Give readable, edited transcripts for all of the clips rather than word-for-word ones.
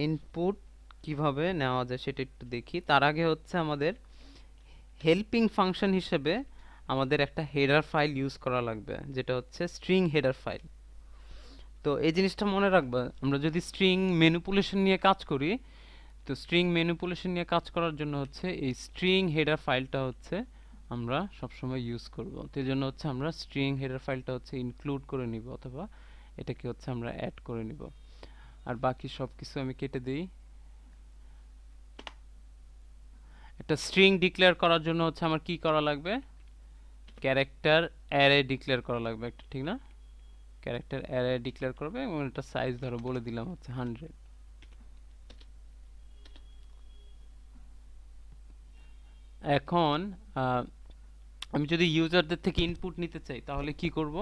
Input কিভাবে নেওয়া যায় সেটা একটু দেখি। তার আগে হচ্ছে আমাদের হেল্পিং ফাংশন হিসেবে আমাদের একটা হেডার ফাইল ইউজ করা লাগবে, যেটা হচ্ছে স্ট্রিং হেডার ফাইল। তো এই জিনিসটা মনে রাখবা, আমরা যদি স্ট্রিং ম্যানিপুলেশন নিয়ে কাজ করি, তো স্ট্রিং ম্যানিপুলেশন নিয়ে কাজ করার জন্য হচ্ছে এই স্ট্রিং হেডার ফাইলটা হচ্ছে আমরা সবসময় ইউজ করব। তো এই জন্য হচ্ছে আমরা স্ট্রিং হেডার ফাইলটা হচ্ছে ইনক্লুড করে নিব, অথবা এটাকে হচ্ছে আমরা অ্যাড করে নিব। আর বাকি সব কিছু আমি কেটে দিই। একটা স্ট্রিং ডিক্লেয়ার করার জন্য হচ্ছে আমার কি করা লাগবে? ক্যারেক্টার অ্যারে ডিক্লেয়ার করা লাগবে একটা, ঠিক না? ক্যারেক্টার অ্যারে ডিক্লেয়ার করবে এবং এটা সাইজ ধরো বলে দিলাম হচ্ছে 100। এখন আমি যদি ইউজারদের থেকে ইনপুট নিতে চাই তাহলে কি করব?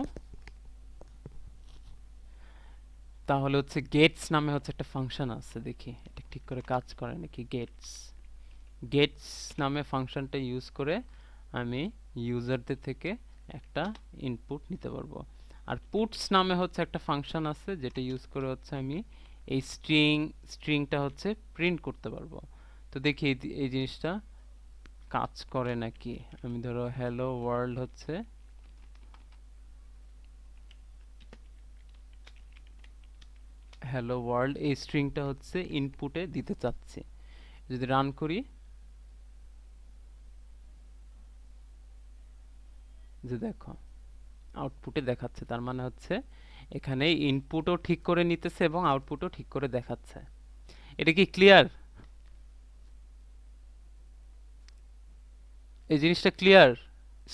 তাহলে হচ্ছে গেটস নামে হচ্ছে একটা ফাংশন আছে, দেখি এটা ঠিক করে কাজ করে নাকি। গেটস গেটস নামে ফাংশনটা ইউজ করে আমি ইউজারদের থেকে একটা ইনপুট নিতে পারবো। আর পুটস নামে হচ্ছে একটা ফাংশন আছে, যেটা ইউজ করে হচ্ছে আমি এই স্ট্রিংটা হচ্ছে প্রিন্ট করতে পারবো। তো দেখি এই জিনিসটা কাজ করে নাকি। আমি ধরো হ্যালো ওয়ার্ল্ড হচ্ছে হ্যালো ওয়ার্ল্ড, এই স্ট্রিংটা হচ্ছে ইনপুটে দিতে চাচ্ছি। যদি রান করি, যে দেখো আউটপুটে দেখাচ্ছে, তার মানে হচ্ছে এখানে ইনপুটও ঠিক করে নিতেছে এবং আউটপুটও ঠিক করে দেখাচ্ছে। এটা কি ক্লিয়ার? এই জিনিসটা ক্লিয়ার?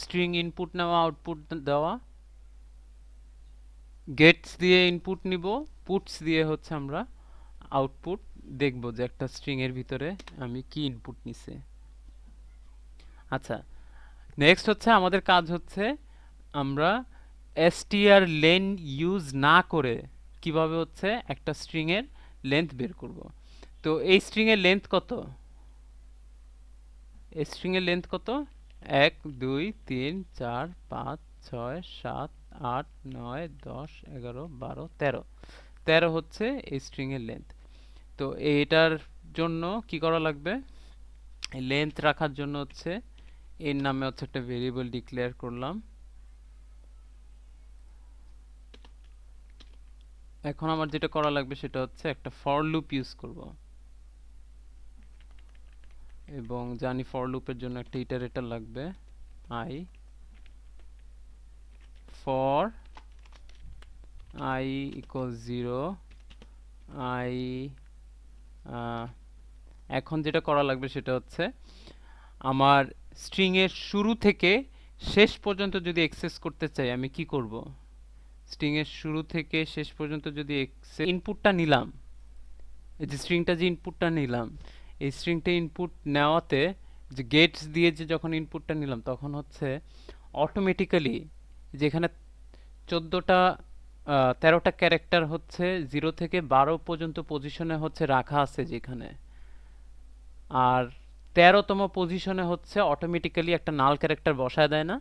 স্ট্রিং ইনপুট নেওয়া, আউটপুট দেওয়া, গেটস দিয়ে ইনপুট নিব, পুটস দিয়ে হচ্ছে আমরা আউটপুট দেখব যে একটা স্ট্রিং এর ভিতরে আমি কি ইনপুট নিছে। আচ্ছা, নেক্সট হচ্ছে আমাদের কাজ হচ্ছে আমরা str লেন ইউজ না করে কিভাবে হচ্ছে একটা স্ট্রিং এর লেন্থ বের করব। তো এই স্ট্রিং এর লেন্থ কত? এই স্ট্রিং এর লেন্থ কত? 1 2 3 4 5 6 7 8 9 10 11 12 13। 13 হচ্ছে এই স্ট্রিং এর লেন্থ। তো এটার জন্য কি করা লাগবে? লেন্থ রাখার জন্য হচ্ছে এর নামে হচ্ছে একটা ভেরিয়েবল ডিক্লেয়ার করলাম। এখন আমার যেটা করা লাগবে সেটা হচ্ছে একটা ফর লুপ ইউজ করব, এবং জানি ফর লুপের জন্য একটা ইটারেটর লাগবে। I for equal 0 I. এখন যেটা করা লাগবে সেটা হচ্ছে আমার স্ট্রিং এর শুরু থেকে শেষ পর্যন্ত যদি অ্যাক্সেস করতে চাই আমি কি করব? স্ট্রিং এর শুরু থেকে শেষ পর্যন্ত যদি ইনপুটটা নিলাম, এই যে স্ট্রিংটা যে ইনপুটটা নিলাম, এই স্ট্রিংটা ইনপুট নেওয়াতে যে গেটস দিয়ে যে যখন ইনপুটটা নিলাম তখন হচ্ছে অটোমেটিক্যালি যেখানে 14টা 13টা ক্যারেক্টার হচ্ছে 0 থেকে 12 পর্যন্ত পজিশনে হচ্ছে রাখা আছে যেখানে, আর 13তম পজিশনে হচ্ছে অটোমেটিক্যালি একটা নাল ক্যারেক্টার বসায় দেয় না?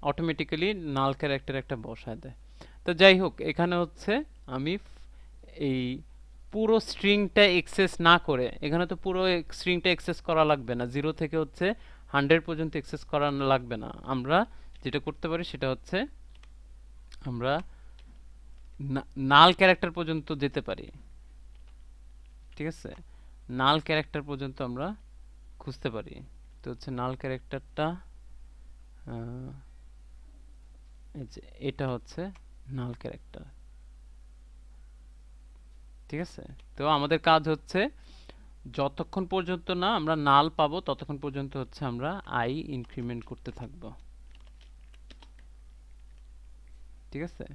অটোমেটিক্যালি নাল ক্যারেক্টার একটা বসায় দেয়। তো যাই হোক, এখানে হচ্ছে আমি এই পুরো স্ট্রিংটা এক্সেস না করে, এখানে তো পুরো স্ট্রিংটা এক্সেস করা লাগবে না, 0 থেকে হচ্ছে 100 পর্যন্ত এক্সেস করা লাগবে না। আমরা যেটা করতে পারি সেটা হচ্ছে আমরা নাল ক্যারেক্টার পর্যন্ত যেতে পারি, ঠিক আছে? নাল ক্যারেক্টার পর্যন্ত আমরা খুঁজতে পারি। তো হচ্ছে নাল ক্যারেক্টারটা, এই যে এটা হচ্ছে নাল ক্যারেক্টার, ঠিক আছে? তো আমাদের কাজ হচ্ছে যতক্ষণ পর্যন্ত না আমরা নাল পাবো ততক্ষণ পর্যন্ত হচ্ছে আমরা আই ইনক্রিমেন্ট করতে থাকবো, ঠিক আছে?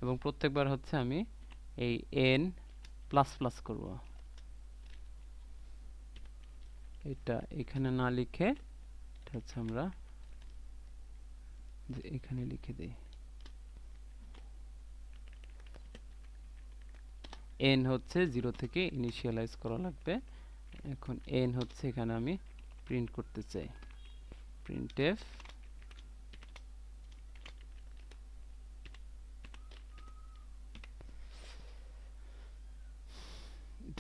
এবং প্রত্যেকবার হচ্ছে আমি এই এন প্লাস প্লাস করব, এটা এখানে না লিখে এটা হচ্ছে আমরা এখানে লিখে দিই। এন হচ্ছে 0 থেকে ইনিশিয়ালাইজ করা লাগবে। এখন এন হচ্ছে এখানে আমি প্রিন্ট করতে চাই, প্রিন্টএফ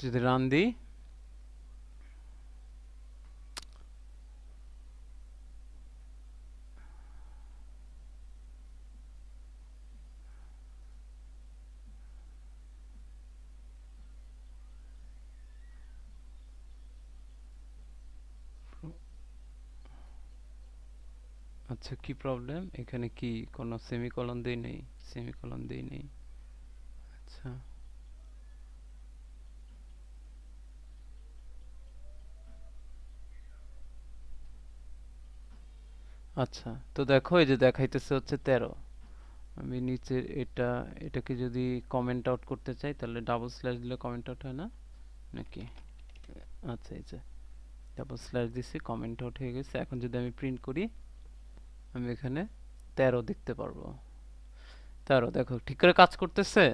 যদি রান দিই, আচ্ছা কি প্রবলেম এখানে, কি কোনো সেমিকোলন দেই নেই? সেমিকোলন দেই নেই। আচ্ছা, আচ্ছা তো দেখো এই যে দেখাইতেছে হচ্ছে 13। আমি নিচের এটাকে যদি কমেন্ট আউট করতে চাই তাহলে ডাবল স্ল্যাশ দিলে কমেন্ট আউট হয় না নাকি? আচ্ছা, এই যে ডাবল স্ল্যাশ দিছি, কমেন্ট আউট হয়ে গেছে। এখন যদি আমি প্রিন্ট করি, আমি এখানে 13 দেখতে পারবো। 13 দেখো ঠিক করে কাজ করতেছে,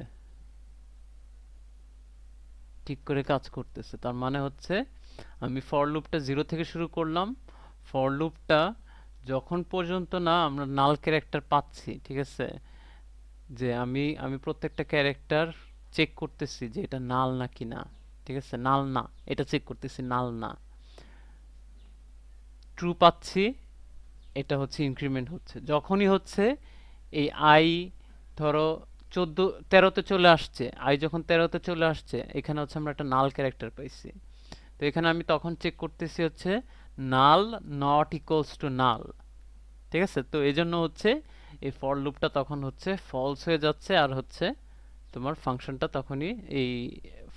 ঠিক করে কাজ করতেছে। তার মানে হচ্ছে আমি ফর লুপটা 0 থেকে শুরু করলাম। ফর লুপটা যখন পর্যন্ত না আমরা নাল ক্যারেক্টার পাচ্ছি, ঠিক আছে, যে আমি আমি প্রত্যেকটা ক্যারেক্টার চেক করতেছি যে এটা নাল নাকি না। ঠিক আছে, নাল না, এটা চেক করতেছি নাল না। ট্রু পাচ্ছি, এটা হচ্ছে ইনক্রিমেন্ট হচ্ছে। যখনই হচ্ছে এই আই ধরো 14 13তে চলে আসছে, আই যখন 13তে চলে আসছে, এখানে হচ্ছে আমরা একটা নাল ক্যারেক্টার পাইছি। তো এখানে আমি তখন চেক করতেছি হচ্ছে নাল নট ইকুয়ালস টু নাল। ঠিক আছে, তো এই জন্য হচ্ছে এই ফর লুপটা তখন হচ্ছে ফলস হয়ে যাচ্ছে, আর হচ্ছে তোমার ফাংশনটা তখনই এই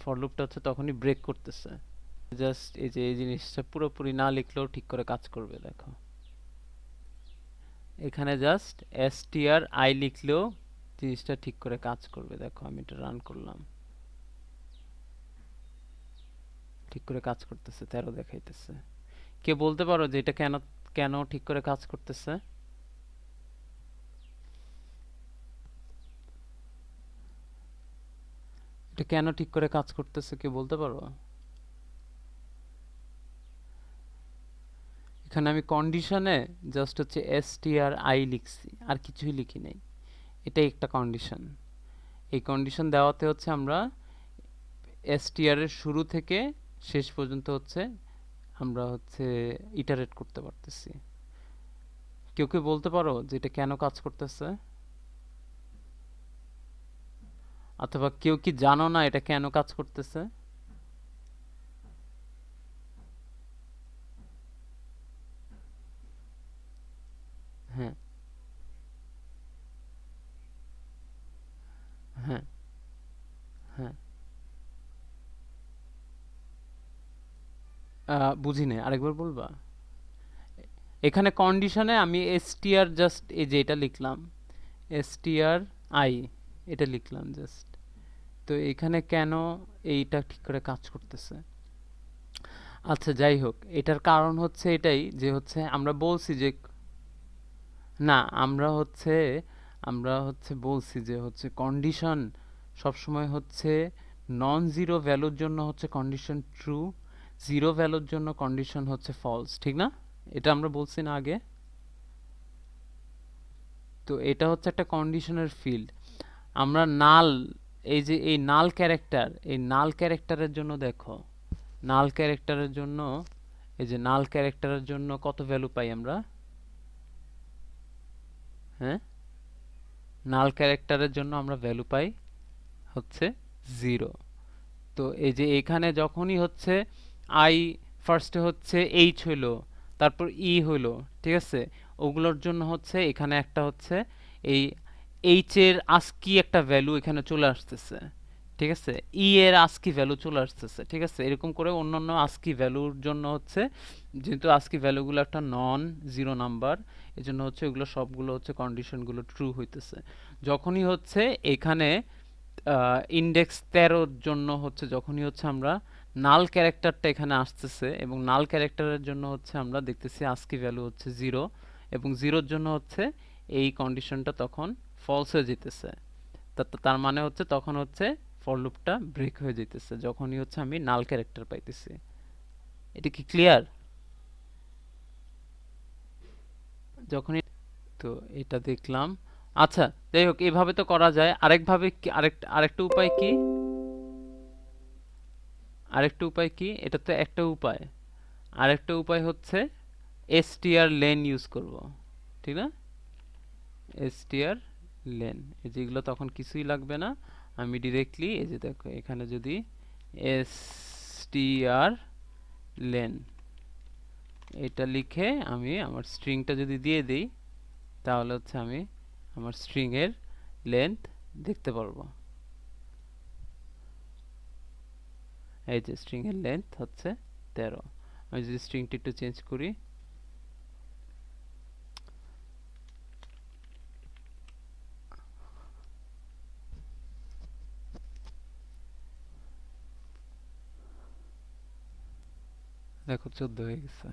ফর লুপটা হচ্ছে তখনই ব্রেক করতেছে। জাস্ট এই যে এই জিনিসটা পুরোপুরি না লিখলেও ঠিক করে কাজ করবে দেখো। এখানে জাস্ট str i লিখলেও জিনিসটা ঠিক করে কাজ করবে। দেখো আমি এটা রান করলাম, ঠিক করে কাজ করতেছে, 13 দেখাইতেছে। কে বলতে পারো যে এটা কেন কেন ঠিক করে কাজ করতেছে? এটা কেন ঠিক করে কাজ করতেছে কে বলতে পারো? এখানে আমি কন্ডিশনে জাস্ট হচ্ছে str i লিখছি, আর কিছুই লিখি নাই। এটাই একটা কন্ডিশন। এই কন্ডিশন দেওয়াতে হচ্ছে আমরা str এর শুরু থেকে শেষ পর্যন্ত হচ্ছে আমরা হচ্ছে ইটারেট করতে পারতেছি। কেউ কেউ বলতে পারো যে এটা কেন কাজ করতেছে? অথবা কেউ কি জানো না এটা কেন কাজ করতেছে? হ্যাঁ, হ্যাঁ, হ্যাঁ। বুঝি নাই, আরেকবার বলবা? এখানে কন্ডিশনে আমি str জাস্ট এই যে এটা লিখলাম, str i এটা লিখলাম জাস্ট। তো এখানে কেন এইটা ঠিক করে কাজ করতেছে? আচ্ছা যাই হোক, এটার কারণ হচ্ছে এটাই যে হচ্ছে আমরা বলছি যে না, আমরা হচ্ছে বলছি যে হচ্ছে কন্ডিশন সবসময় হচ্ছে নন জিরো ভ্যালুর জন্য হচ্ছে কন্ডিশন ট্রু, জিরো ভ্যালুর জন্য কন্ডিশন হচ্ছে ফলস, ঠিক না? এটা আমরা বলছি না আগে? তো এটা হচ্ছে একটা কন্ডিশনের ফিল্ড। আমরা নাল, এই যে এই নাল ক্যারেক্টার, এই নাল ক্যারেক্টারের জন্য দেখো, নাল ক্যারেক্টারের জন্য, এই যে নাল ক্যারেক্টারের জন্য কত ভ্যালু পাই আমরা? হ্যাঁ, নাল ক্যারেক্টারের জন্য আমরা ভ্যালু পাই হচ্ছে 0। তো এই যে এখানে যখনই হচ্ছে আই ফার্স্টে হচ্ছে এইচ হইলো, তারপর ই হইলো, ঠিক আছে, ওগুলোর জন্য হচ্ছে এখানে একটা হচ্ছে এই এইচ এর আস্কি একটা ভ্যালু এখানে চলে আসতেছে, ঠিক আছে, ই এর আস্কি ভ্যালু চলে আসতেছে, ঠিক আছে, এরকম করে অন্যান্য আস্কি ভ্যালুর জন্য হচ্ছে, যেহেতু আস্কি ভ্যালুগুলো একটা নন জিরো নাম্বার, এই জন্য হচ্ছে এগুলো সবগুলো হচ্ছে কন্ডিশনগুলো ট্রু হইতেছে। যখনই হচ্ছে এখানে ইন্ডেক্স 13 জন্য হচ্ছে যখনই হচ্ছে আমরা নাল ক্যারেক্টারটা এখানে আসতেছে, এবং নাল ক্যারেক্টারের জন্য হচ্ছে আমরা দেখতেছি আস্কি ভ্যালু হচ্ছে 0, এবং 0-র জন্য হচ্ছে এই কন্ডিশনটা তখন ফলস হয়ে যেতেছে। তার মানে হচ্ছে তখন হচ্ছে ফর লুপটা ব্রেক হয়ে যেতেছে যখনই হচ্ছে আমি নাল ক্যারেক্টার পাইতেছি। এটা কি ক্লিয়ার? যখনই, তো এটা দেখলাম। আচ্ছা যাই হোক, এভাবে তো করা যায়। আরেকভাবে কি, আরেকটা উপায় কি? আরেকটা উপায় কি, এটা তো একটা উপায়, আরেকটা উপায় হচ্ছে str লেন ইউজ করব, ঠিক না? str লেন, এই যেগুলো তখন কিছুই লাগবে না, আমি ডিরেক্টলি এই যে দেখো এখানে যদি str লেন এটা লিখে আমি আমার স্ট্রিংটা যদি দিয়ে দিই, তাহলে হচ্ছে আমি আমার স্ট্রিং এর লেন্থ দেখতে পারবো। এই যে স্ট্রিং এর লেন্থ হচ্ছে 13। আমি যদি স্ট্রিংটি একটু চেঞ্জ করি, দেখো 14 হয়ে গেছে।